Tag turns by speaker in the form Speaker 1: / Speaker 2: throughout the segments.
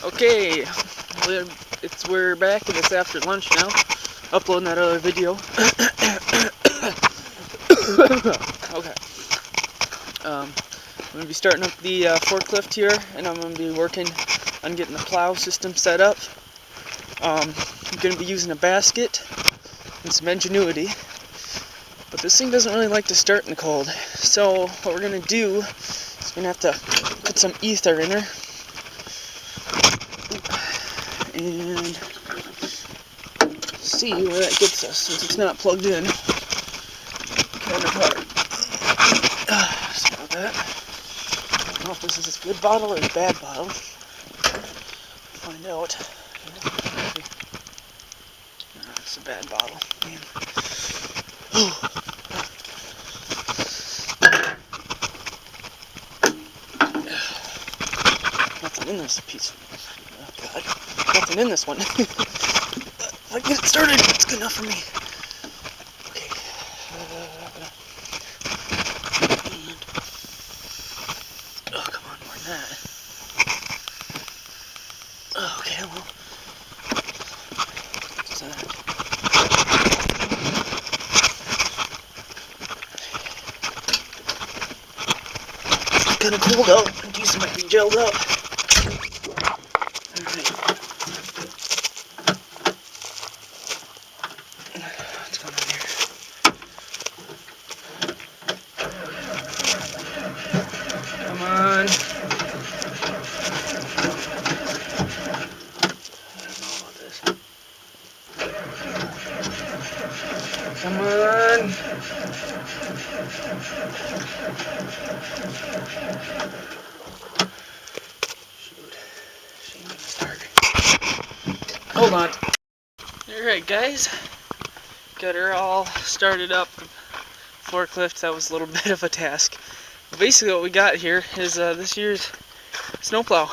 Speaker 1: Okay, we're back and it's after lunch now. Uploading that other video. Okay. I'm going to be starting up the forklift here, and I'm going to be working on getting the plow system set up. I'm going to be using a basket and some ingenuity, but this thing doesn't really like to start in the cold. So what we're going to do is we're going to have to put some ether in her and see where that gets us, since it's not plugged in. Kind of hard. Sorry about that. I don't know if this is a good bottle or a bad bottle. Find out. No, it's a bad bottle. Man. Nothing in this piece. Oh God. Nothing in this one. If I get it started, it's good enough for me. Okay. Oh, come on, more than that. Okay, well. It's kind of cold out. These might be gelled up. Alright. What's going on here? Come on. I don't know about this. Come on. Shoot. She needs to start. Hold on. Alright, guys. Got her all started up. Forklift, that was a little bit of a task. But basically what we got here is this year's snowplow.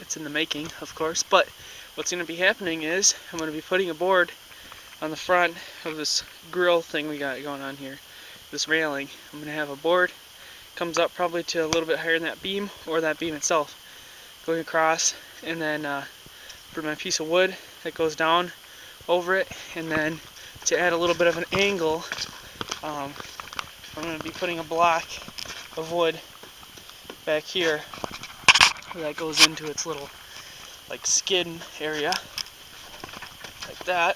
Speaker 1: It's in the making, of course, but what's going to be happening is I'm going to be putting a board on the front of this grill thing we got going on here, this railing. I'm going to have a board, comes up probably to a little bit higher than that beam, or that beam itself, going across, and then put my piece of wood that goes down over it, and then to add a little bit of an angle, I'm going to be putting a block of wood back here that goes into its little like skin area, like that.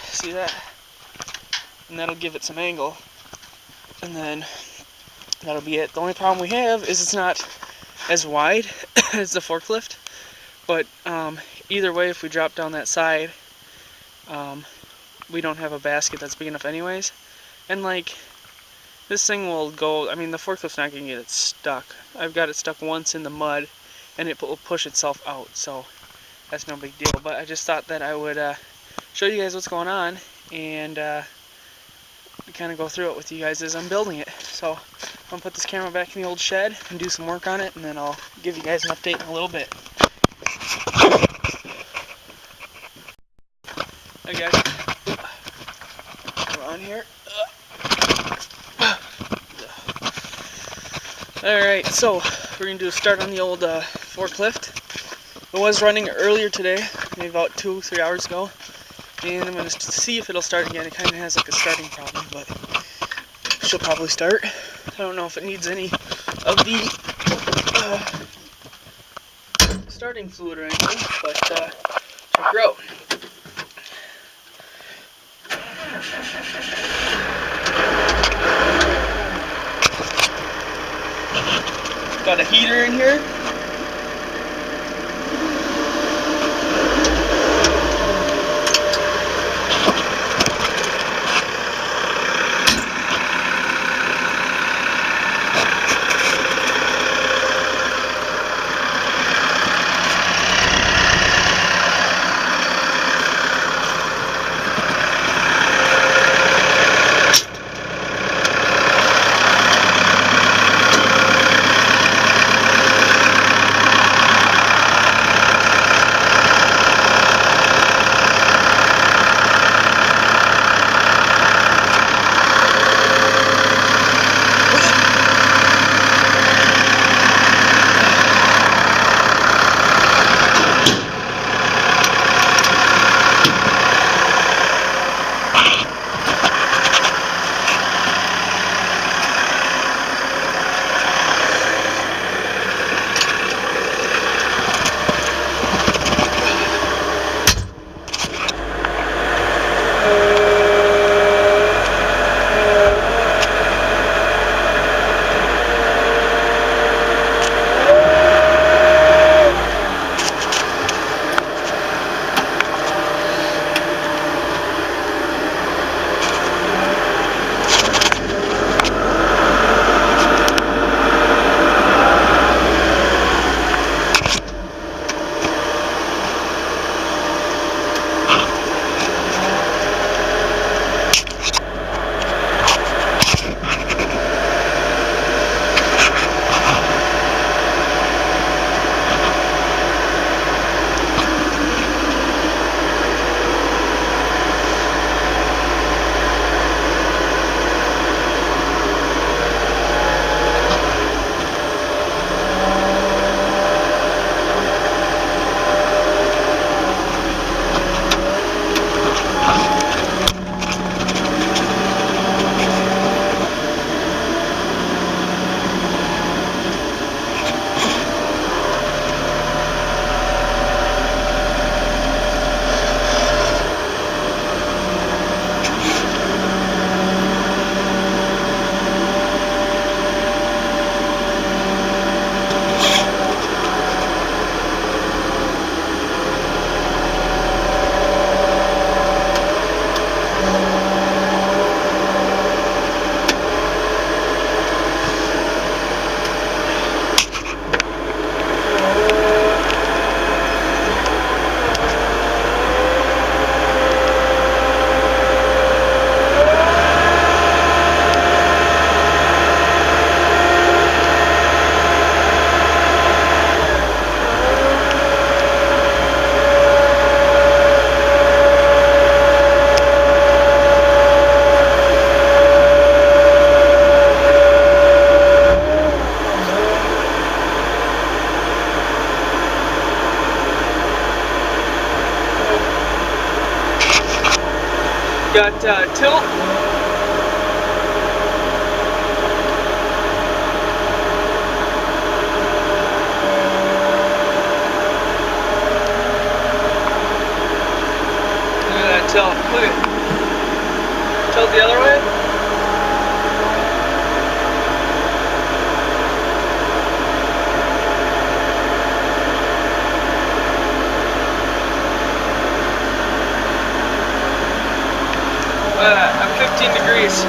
Speaker 1: See that? And that'll give it some angle, and then that'll be it. The only problem we have is it's not as wide as the forklift, but either way, if we drop down that side, we don't have a basket that's big enough anyways, and like this thing will go, I mean the forklift's not going to get it stuck. I've got it stuck once in the mud and it will push itself out, so that's no big deal. But I just thought that I would show you guys what's going on and kind of go through it with you guys as I'm building it. So I'm going to put this camera back in the old shed and do some work on it, and then I'll give you guys an update in a little bit. Hi guys. Come on here. Alright, so we're going to do a start on the old forklift. It was running earlier today, maybe about 2-3 hours ago, and I'm going to see if it'll start again. It kind of has like a starting problem, but she'll probably start. I don't know if it needs any of the starting fluid or anything, but check her out. Got a heater in here. got tilt. Look at that tilt. Look at it. Tilt the other way. I'm 15 degrees.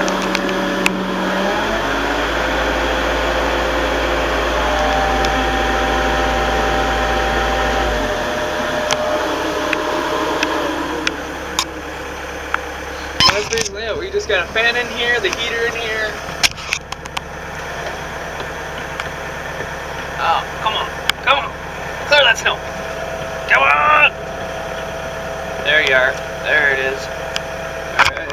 Speaker 1: That's basically it. We just got a fan in here, the heater in here. Oh, come on. Come on. Clear that snow. Come on! There you are. There it is. Alright.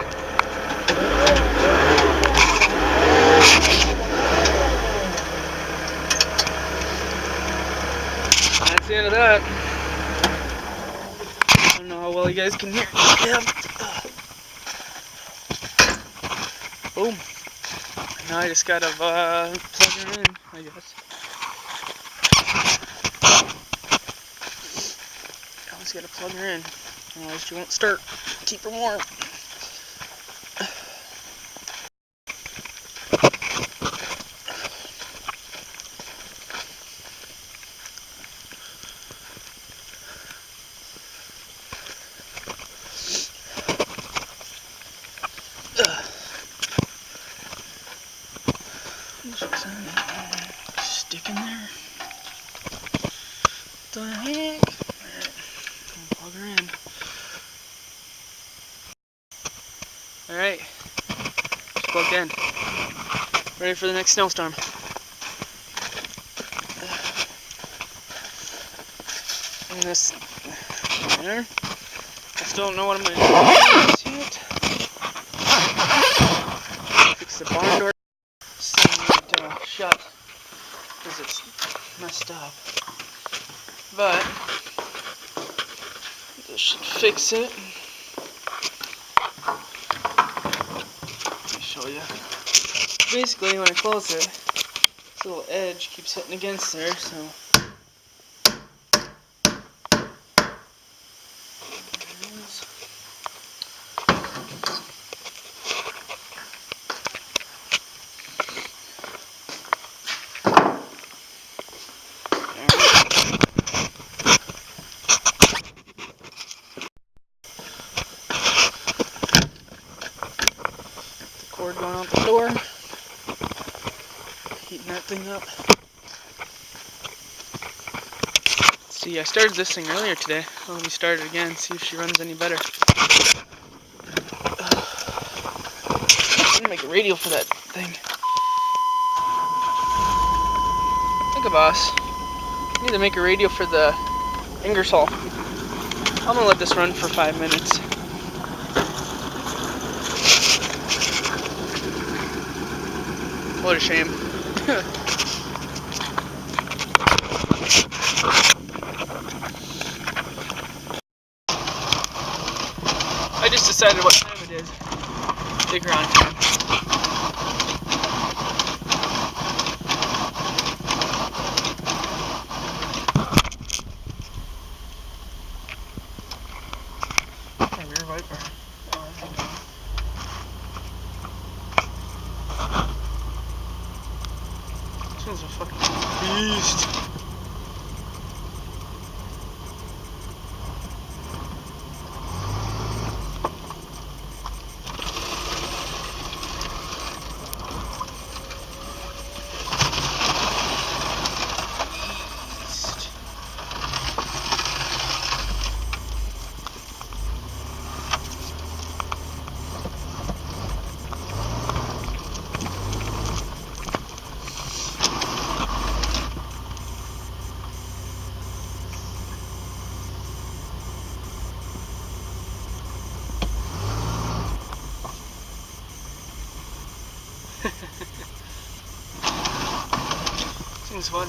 Speaker 1: That's the end of that. I don't know how well you guys can hear. Yep. Boom. Now I just gotta plug her in, I guess. I just gotta plug her in. Otherwise she won't start. Keep her warm. Stick in there. What the heck? Alright, plug her in. Alright, she's plugged in. Ready for the next snowstorm. And this there. I still don't know what I'm going to do. See it? Fix the barn door. Shut because it's messed up, but this should fix it. Let me show you. Basically, when I close it, this little edge keeps hitting against there, so there it is. Cord going out the door, heating that thing up. See, I started this thing earlier today. Let me start it again, see if she runs any better. I'm gonna make a radio for that thing. Think of us. I need to make a radio for the Ingersoll. I'm gonna let this run for 5 minutes. What a shame. I just decided what time it is. Dig her on time. Hey, rear wiper. This one's a fucking beast. Seems fun.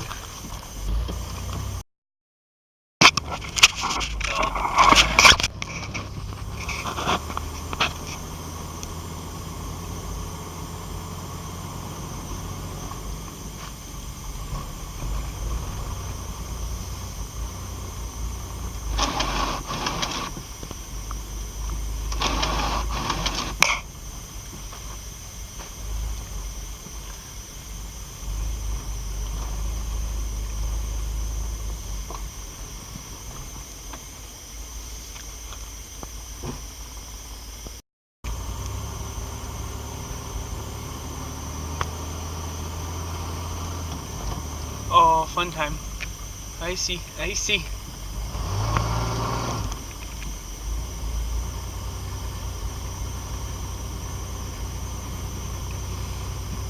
Speaker 1: fun time. Icy, icy.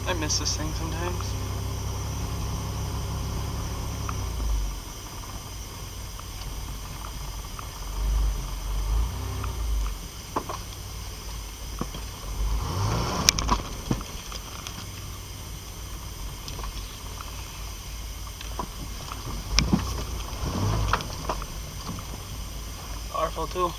Speaker 1: I miss this thing sometimes. Powerful too.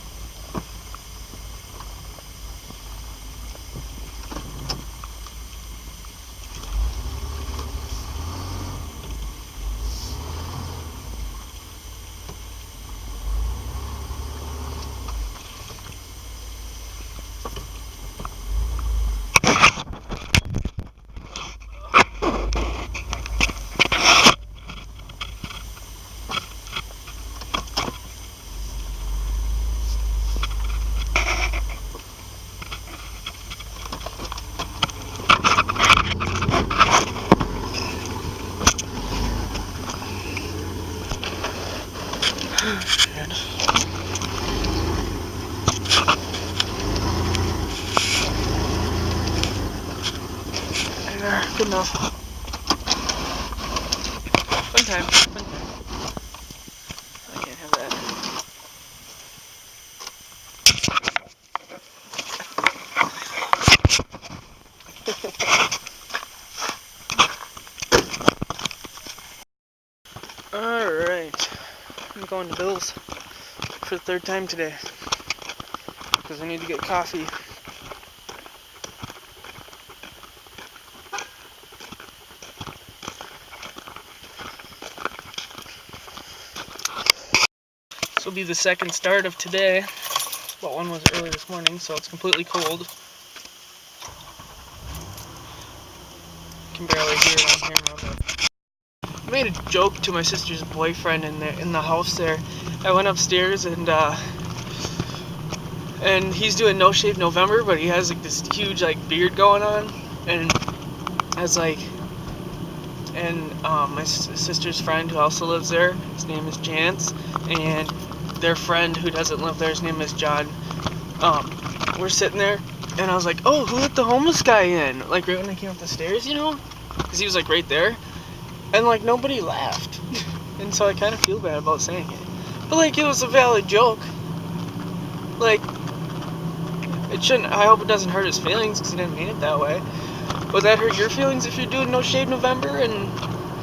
Speaker 1: There, good enough. Fun time, fun time. I can't have that. Alright, I'm going to Bill's for the third time today because I need to get coffee. This will be the second start of today. Well, one was early this morning, so it's completely cold. Can barely hear it on camera, but I made a joke to my sister's boyfriend in the house there. I went upstairs and he's doing No Shave November, but he has like this huge like beard going on, and I was like, and my sister's friend who also lives there, his name is Chance, and their friend who doesn't live there, his name is John. We're sitting there, and I was like, oh, who let the homeless guy in? Like right when I came up the stairs, you know, because he was like right there, and like nobody laughed, and so I kind of feel bad about saying it, but like it was a valid joke. Like it shouldn't. I hope it doesn't hurt his feelings because he didn't mean it that way. Would that hurt your feelings if you're doing No Shave November and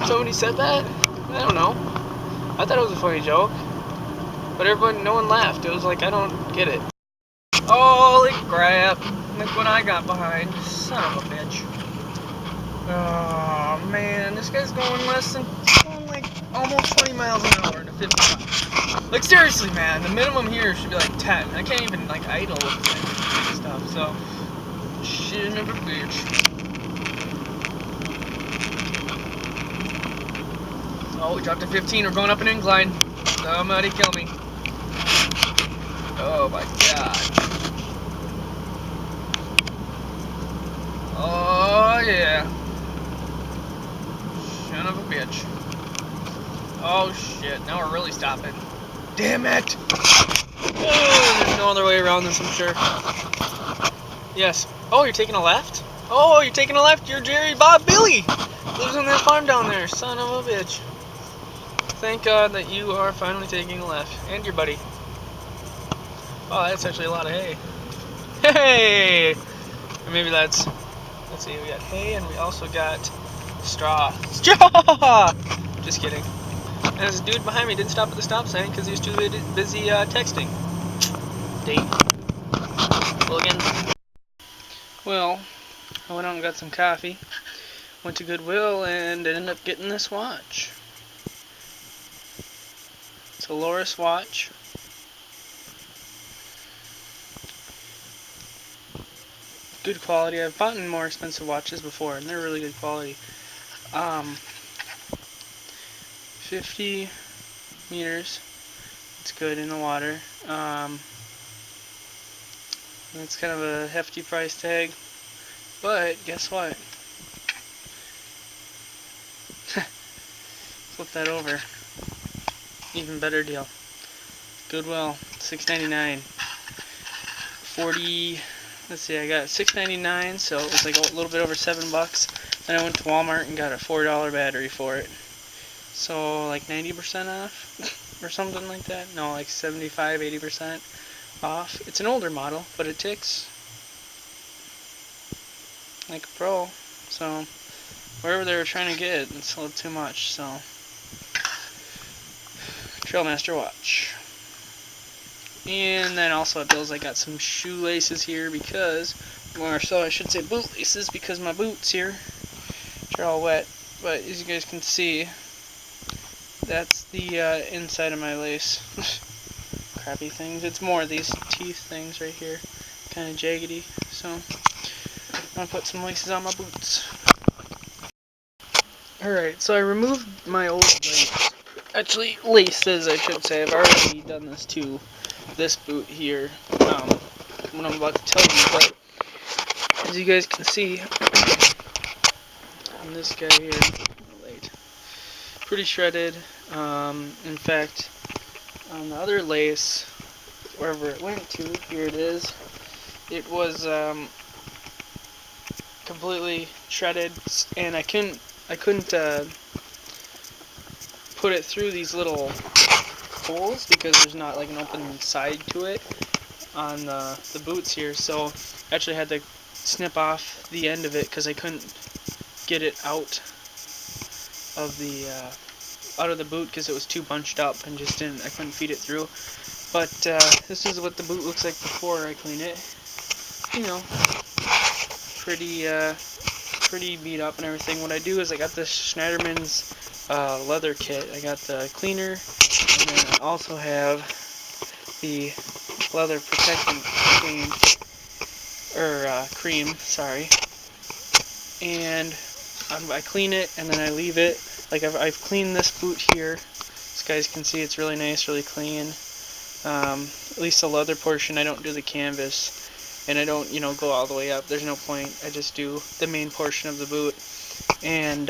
Speaker 1: somebody said that? I don't know. I thought it was a funny joke, but no one laughed. It was like, I don't get it. Holy crap! Look what I got behind. Son of a bitch. Oh man, this guy's going like almost 20 miles an hour to 55. Like seriously, man, the minimum here should be like 10. I can't even like idle with this stuff. So, shit of a bitch. Oh, we dropped to 15. We're going up an incline. Somebody kill me. Oh my god. Oh yeah. Son of a bitch. Oh shit. Now we're really stopping. Damn it. Oh, there's no other way around this, I'm sure. Yes. Oh, you're taking a left? Oh, you're taking a left. You're Jerry Bob Billy. Lives on that farm down there. Son of a bitch. Thank God that you are finally taking a left. And your buddy. Oh, that's actually a lot of hay. Hey! Or maybe that's... Let's see, we got hay and we also got straw. Straw! Just kidding. And this dude behind me didn't stop at the stop sign because he was too busy texting. Date. Well, again. Well, I went out and got some coffee. Went to Goodwill and ended up getting this watch. It's a Loris watch. Good quality. I've bought more expensive watches before, and they're really good quality. 50 meters. It's good in the water. It's kind of a hefty price tag, but guess what? It's what flip that over. Even better deal. Goodwill, $6.99. 40. Let's see, I got $6.99, so it was like a little bit over $7. Then I went to Walmart and got a $4 battery for it. So like 90% off or something like that. No, like 75, 80% off. It's an older model, but it ticks like a pro. So wherever they were trying to get it, it's a little too much. So Trailmaster watch. And then also at Bill's I got some shoelaces here because, or so I should say boot laces, because my boots here are all wet. But as you guys can see, that's the inside of my lace. Crappy things. It's more of these teeth things right here, kind of jaggedy. So I'm gonna put some laces on my boots. Alright, so I removed my old lace. Actually, laces, I should say. I've already done this to this boot here, what I'm about to tell you, but as you guys can see, on this guy here, pretty shredded. In fact, on the other lace, wherever it went to, here it is, it was completely shredded, and I couldn't put it through these little holes because there's not like an open side to it on the boots here, so I actually had to snip off the end of it because I couldn't get it out of the boot because it was too bunched up and I couldn't feed it through. But this is what the boot looks like before I clean it. You know, pretty beat up and everything. What I do is I got this Schneiderman's leather kit. I got the cleaner, and then I also have the leather protectant cream, sorry. And I clean it and then I leave it. Like I've cleaned this boot here. As you guys can see, it's really nice, really clean. At least the leather portion, I don't do the canvas, and I don't, go all the way up. There's no point. I just do the main portion of the boot, and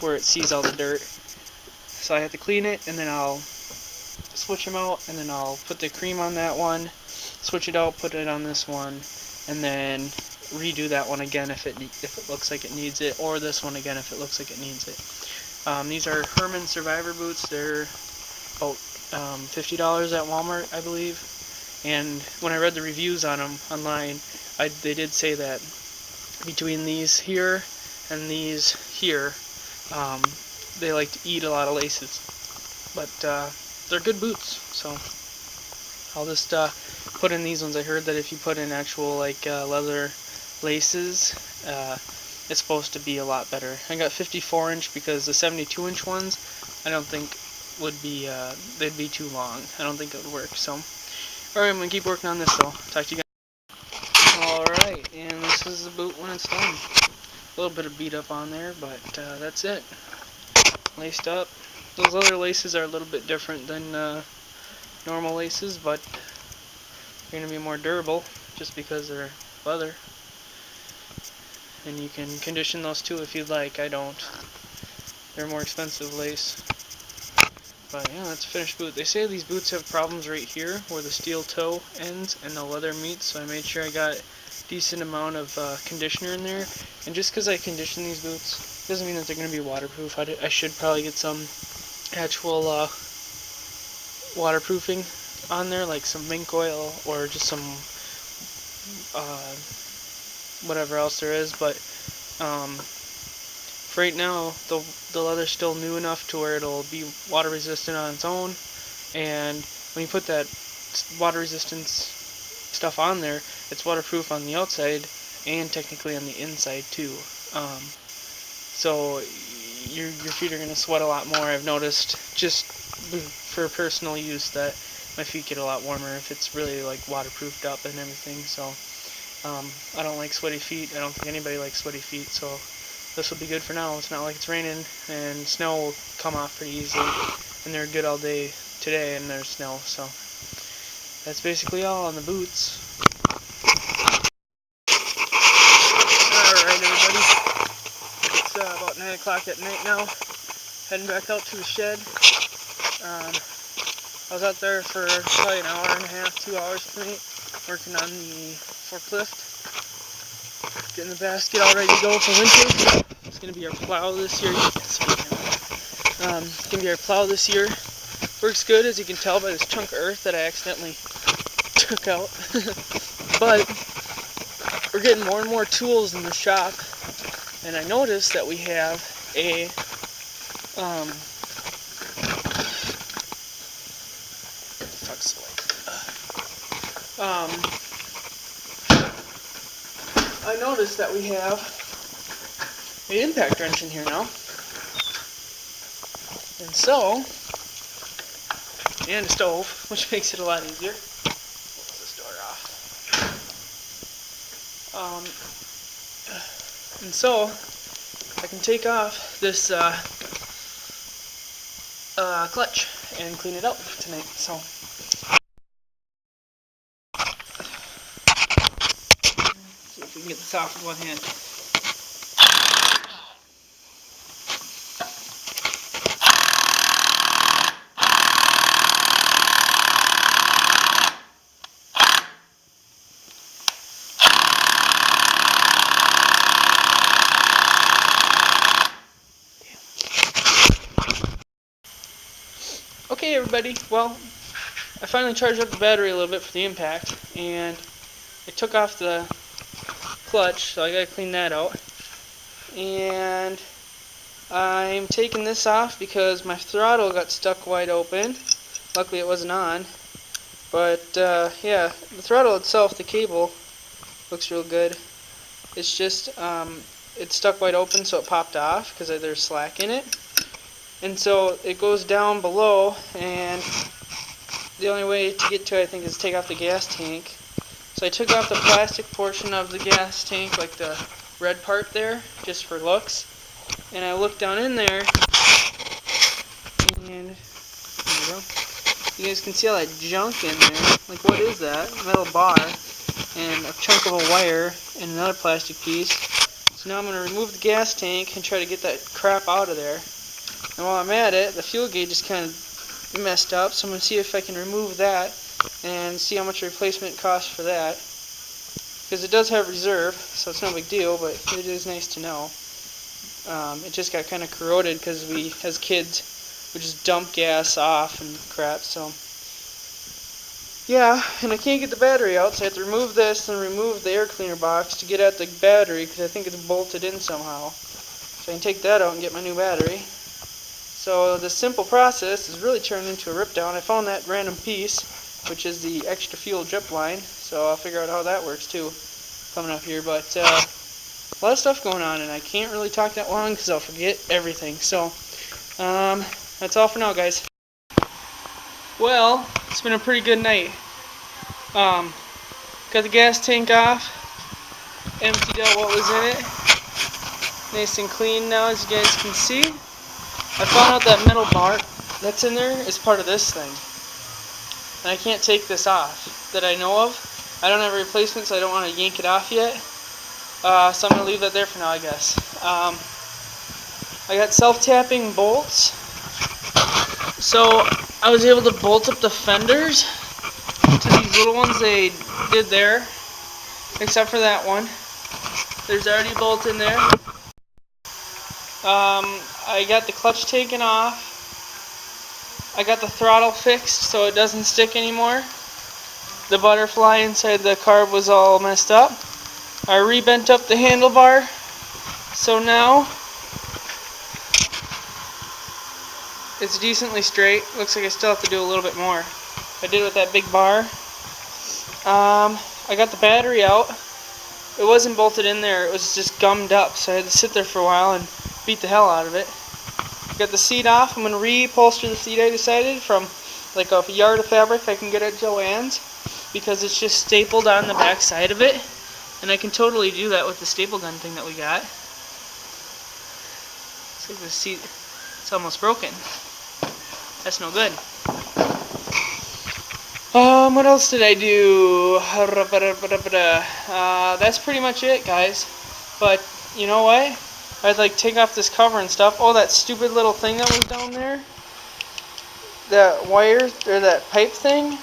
Speaker 1: where it sees all the dirt. So I have to clean it, and then I'll switch them out, and then I'll put the cream on that one, switch it out, put it on this one, and then redo that one again if it looks like it needs it, or this one again if it looks like it needs it. These are Herman Survivor boots. They're about $50 at Walmart, I believe. And when I read the reviews on them online, they did say that between these here and these here, they like to eat a lot of laces. But they're good boots, so I'll just put in these ones. I heard that if you put in actual leather laces, it's supposed to be a lot better. I got 54-inch because the 72-inch ones I don't think would be, they'd be too long. I don't think it would work. So, alright, I'm going to keep working on this though. Talk to you guys. Alright, and this is the boot when it's done. A little bit of beat up on there, but that's it. Laced up. Those other laces are a little bit different than normal laces, but they're going to be more durable just because they're leather. And you can condition those too if you'd like. I don't. They're more expensive lace. But yeah, that's a finished boot. They say these boots have problems right here where the steel toe ends and the leather meets, so I made sure I got a decent amount of conditioner in there. And just because I condition these boots doesn't mean that they're going to be waterproof. I should probably get some actual waterproofing on there, like some mink oil or just some whatever else there is. But for right now, the leather's still new enough to where it'll be water resistant on its own, and when you put that water resistance stuff on there, it's waterproof on the outside and technically on the inside too. So your feet are going to sweat a lot more. I've noticed just for personal use that my feet get a lot warmer if it's really like waterproofed up and everything. So I don't like sweaty feet. I don't think anybody likes sweaty feet, so this will be good for now. It's not like it's raining, and snow will come off pretty easily, and they're good all day today, and there's snow, so that's basically all on the boots. Alright everybody, it's about 9 o'clock at night now. heading back out to the shed. I was out there for probably an hour and a half, 2 hours tonight, working on the forklift, getting the basket all ready to go for winter. It's going to be our plow this year. It's going to be our plow this year. Works good, as you can tell by this chunk of earth that I accidentally took out. But we're getting more and more tools in the shop, and I noticed that we have a I noticed that we have an impact wrench in here now, and so, and a stove, which makes it a lot easier. Close this door off. And so I can take off this clutch and clean it up tonight. So see if we can get this off with one hand. Okay, everybody. Well, I finally charged up the battery a little bit for the impact, and I took off the clutch, so I gotta clean that out. And I'm taking this off because my throttle got stuck wide open. Luckily it wasn't on. But yeah, the throttle itself, the cable, looks real good. It's just, it's stuck wide open, so it popped off because there's slack in it. And so it goes down below, and the only way to get to it, I think, is to take off the gas tank. So I took off the plastic portion of the gas tank, like the red part there, just for looks. And I looked down in there, and there we go. You guys can see all that junk in there. Like, what is that? Metal bar, and a chunk of a wire, and another plastic piece. So now I'm going to remove the gas tank and try to get that crap out of there. And while I'm at it, the fuel gauge is kind of messed up, so I'm going to see if I can remove that and see how much a replacement costs for that. Because it does have reserve, so it's no big deal, but it is nice to know. It just got kind of corroded because we, as kids, would just dump gas off and crap, so. Yeah, and I can't get the battery out, so I have to remove this and remove the air cleaner box to get at the battery, because I think it's bolted in somehow. So I can take that out and get my new battery. So this simple process is really turned into a rip down. I found that random piece, which is the extra fuel drip line, so I'll figure out how that works too coming up here. But a lot of stuff going on, and I can't really talk that long because I'll forget everything. So that's all for now, guys. Well, it's been a pretty good night. Got the gas tank off, emptied out what was in it. Nice and clean now, as you guys can see. I found out that metal bar that's in there is part of this thing. And I can't take this off that I know of. I don't have a replacement, so I don't want to yank it off yet. So I'm going to leave that there for now, I guess. I got self-tapping bolts. So I was able to bolt up the fenders to these little ones they did there. Except for that one. There's already a bolt in there. I got the clutch taken off. I got the throttle fixed so it doesn't stick anymore. The butterfly inside the carb was all messed up. I rebent up the handlebar, so now it's decently straight. Looks like I still have to do a little bit more. I did it with that big bar. I got the battery out. It wasn't bolted in there, it was just gummed up, so I had to sit there for a while and beat the hell out of it. Got the seat off. I'm going to re-upholster the seat, I decided, from like a yard of fabric I can get at Joann's, because it's just stapled on the back side of it, and I can totally do that with the staple gun thing that we got. Looks like the seat, it's almost broken. That's no good. What else did I do? That's pretty much it, guys. But you know what? I'd like take off this cover and stuff. Oh, that stupid little thing that was down there, that wire or that pipe thing,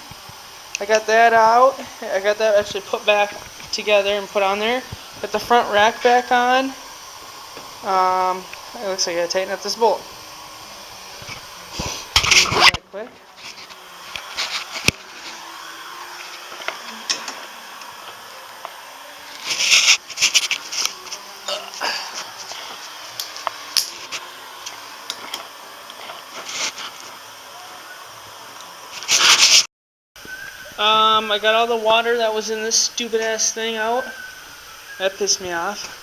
Speaker 1: I got that out. I got that actually put back together and put on there. Got the front rack back on. It looks like I gotta tighten up this bolt. Do that quick. I got all the water that was in this stupid ass thing out. That pissed me off.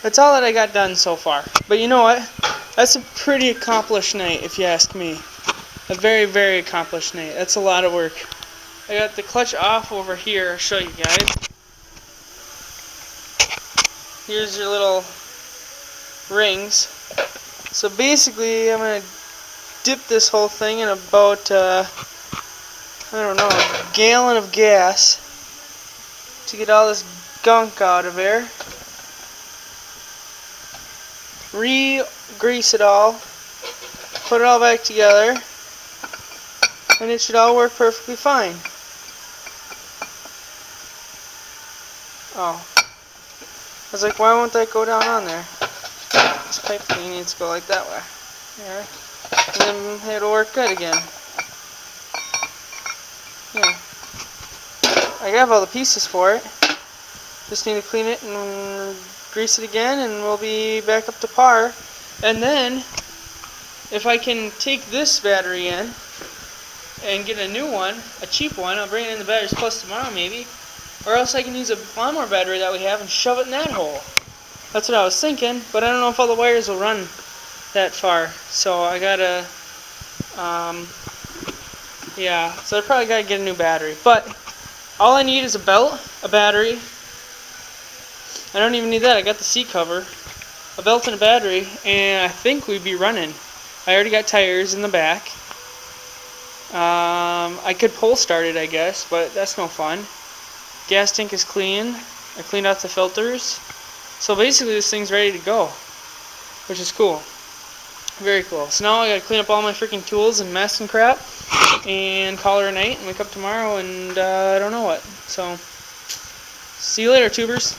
Speaker 1: That's all that I got done so far. But you know what? That's a pretty accomplished night, if you ask me. A very, very accomplished night. That's a lot of work. I got the clutch off over here. I'll show you guys. Here's your little rings. So basically, I'm going to dip this whole thing in about, I don't know, a gallon of gas to get all this gunk out of there. Re-grease it all, put it all back together, and it should all work perfectly fine. Oh. I was like, why won't that go down on there? This pipe thing needs to go like that way. Yeah. And then it'll work good again. Yeah. I have all the pieces for it. Just need to clean it and grease it again, and we'll be back up to par. And then, if I can take this battery in and get a new one, a cheap one, I'll bring it in the Batteries Plus tomorrow maybe. Or else I can use a lawnmower battery that we have and shove it in that hole. That's what I was thinking, but I don't know if all the wires will run that far. So I gotta, yeah, so I probably gotta get a new battery. But all I need is a belt, a battery. I don't even need that, I got the seat cover, a belt and a battery, and I think we'd be running. I already got tires in the back. I could pull start it, I guess, but that's no fun. Gas tank is clean. I cleaned out the filters. So basically this thing's ready to go, which is cool. Very cool. So now I gotta clean up all my freaking tools and mess and crap and call her a night and wake up tomorrow and I don't know what. So see you later, tubers.